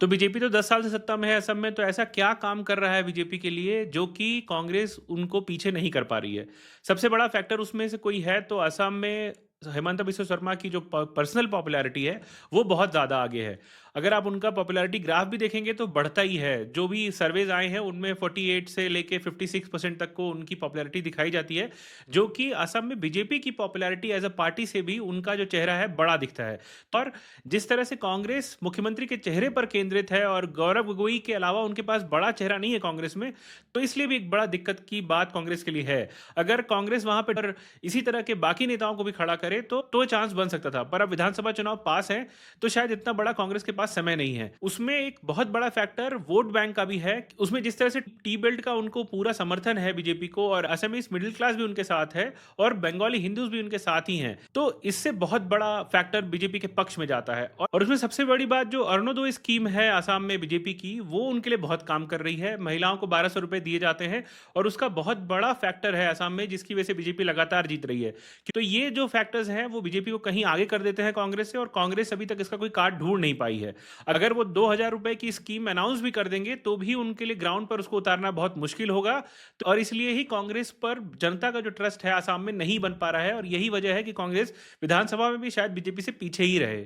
तो बीजेपी तो 10 साल से सत्ता में है असम में, तो ऐसा क्या काम कर रहा है बीजेपी के लिए जो कि कांग्रेस उनको पीछे नहीं कर पा रही है? सबसे बड़ा फैक्टर उसमें से कोई है तो असम में हेमंत बिस्वा शर्मा की जो पर्सनल पॉपुलैरिटी है, वो बहुत ज़्यादा आगे है। अगर आप उनका पॉपुलैरिटी ग्राफ भी देखेंगे तो बढ़ता ही है। जो भी सर्वेज आए हैं उनमें 48 से लेके 56% तक को उनकी पॉपुलैरिटी दिखाई जाती है, जो कि असम में बीजेपी की पॉपुलैरिटी एज अ पार्टी से भी उनका जो चेहरा है बड़ा दिखता है। और जिस तरह से कांग्रेस मुख्यमंत्री के चेहरे पर केंद्रित है और गौरव गोगोई के अलावा उनके पास बड़ा चेहरा नहीं है कांग्रेस में, तो इसलिए भी एक बड़ा दिक्कत की बात कांग्रेस के लिए है। अगर कांग्रेस वहां पर इसी तरह के बाकी नेताओं को भी खड़ा करे तो चांस बन सकता था, पर अब विधानसभा चुनाव पास है तो शायद इतना बड़ा कांग्रेस के पास समय नहीं है। उसमें एक बहुत बड़ा फैक्टर वोट बैंक का भी है। उसमें जिस तरह से टी बेल्ट का उनको पूरा समर्थन है बीजेपी को, और असमीज मिडिल क्लास भी उनके साथ है, और बंगाली हिंदूज भी उनके साथ ही हैं, तो इससे बहुत बड़ा फैक्टर बीजेपी के पक्ष में जाता है। और उसमें सबसे बड़ी बात जो अरुणोदय स्कीम है आसाम में बीजेपी की, वो उनके लिए बहुत काम कर रही है। महिलाओं को 1200 रुपए दिए जाते हैं और उसका बहुत बड़ा फैक्टर है आसाम में, जिसकी वजह से बीजेपी लगातार जीत रही है। तो ये जो फैक्टर्स हैं वो बीजेपी को कहीं आगे कर देते हैं कांग्रेस से, और कांग्रेस अभी तक इसका कोई कार्ड ढूंढ नहीं पाई है। अगर वो 2000 रुपए की स्कीम अनाउंस भी कर देंगे तो भी उनके लिए ग्राउंड पर उसको उतारना बहुत मुश्किल होगा। तो और इसलिए ही कांग्रेस पर जनता का जो ट्रस्ट है आसाम में नहीं बन पा रहा है, और यही वजह है कि कांग्रेस विधानसभा में भी शायद बीजेपी से पीछे ही रहे।